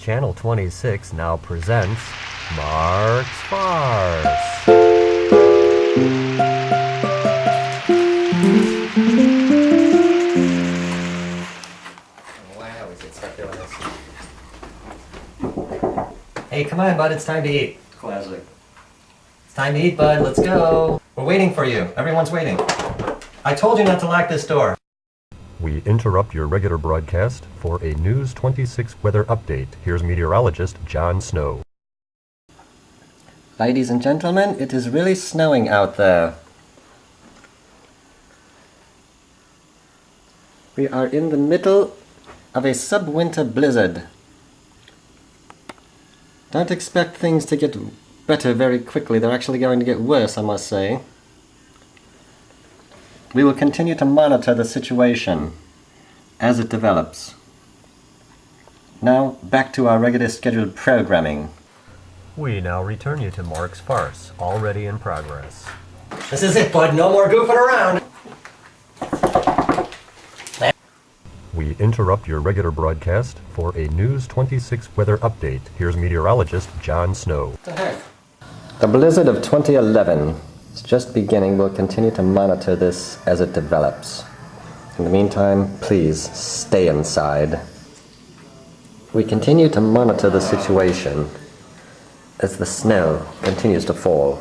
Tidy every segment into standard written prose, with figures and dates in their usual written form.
Channel 26 now presents Mark's Farce. Wow, is it stuck doing this? Hey, come on, bud, it's time to eat. Classic. It's time to eat, bud, let's go. We're waiting for you. Everyone's waiting. I told you not to lock this door. We interrupt your regular broadcast for a News 26 weather update. Here's meteorologist John Snow. Ladies and gentlemen, it is really snowing out there. We are in the middle of a subwinter blizzard. Don't expect things to get better very quickly. They're actually going to get worse, I must say. We will continue to monitor the situation as it develops. Now, back to our regular scheduled programming. We now return you to Mark's Farce, already in progress. This is it, bud. No more goofing around. We interrupt your regular broadcast for a News 26 weather update. Here's meteorologist John Snow. What the heck? The blizzard of 2011 is just beginning. We'll continue to monitor this as it develops. In the meantime, please stay inside. We continue to monitor the situation as the snow continues to fall.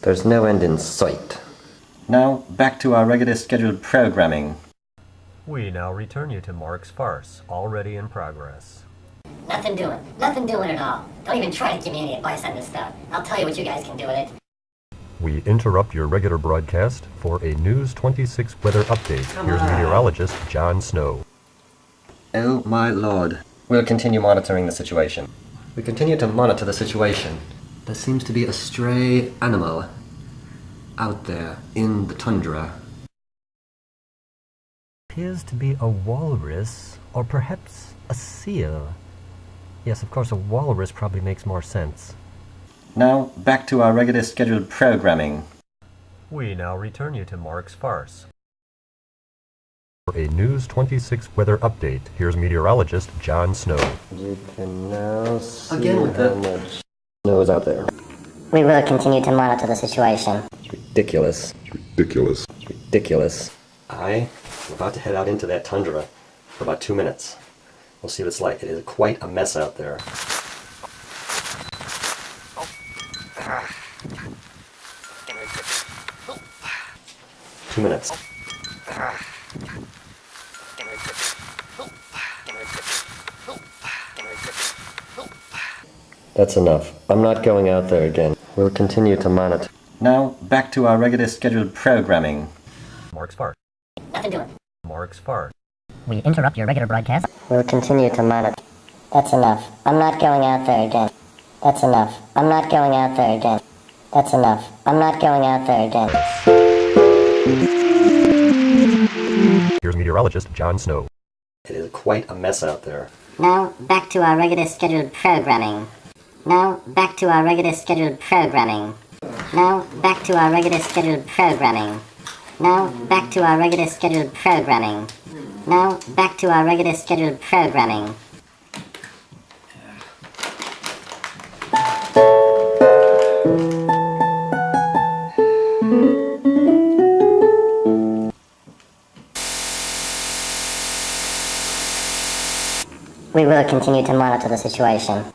There's no end in sight. Now, back to our regular scheduled programming. We now return you to Mark's Farce, already in progress. Nothing doing at all. Don't even try to give me any advice on this stuff. I'll tell you what you guys can do with it. We interrupt your regular broadcast for a News 26 weather update. Here's meteorologist John Snow. Oh my lord. We'll continue monitoring the situation. We continue to monitor the situation. There seems to be a stray animal out there in the tundra. Appears to be a walrus, or perhaps a seal. Yes, of course, a walrus probably makes more sense. Now, back to our regular scheduled programming. We now return you to Mark's Farce. For a News 26 weather update, here's meteorologist John Snow. You can now see how much snow is out there. We will continue to monitor the situation. It's ridiculous. Ridiculous. It's ridiculous. I'm about to head out into that tundra for about 2 minutes. We'll see what it's like. It is quite a mess out there. Two minutes. That's enough. I'm not going out there again. We'll continue to monitor. Now, back to our regular scheduled programming. Mark's Farce. Nothing doing. Mark's Farce. We interrupt your regular broadcast. We'll continue to monitor. That's enough. I'm not going out there again. That's enough. I'm not going out there again. That's enough. I'm not going out there again. Here's meteorologist John Snow. It is quite a mess out there. Now, back to our regular scheduled programming. Now, back to our regular scheduled programming. Now, back to our regular scheduled programming. Now, back to our regular scheduled programming. Now, back to our regular scheduled programming. We will continue to monitor the situation.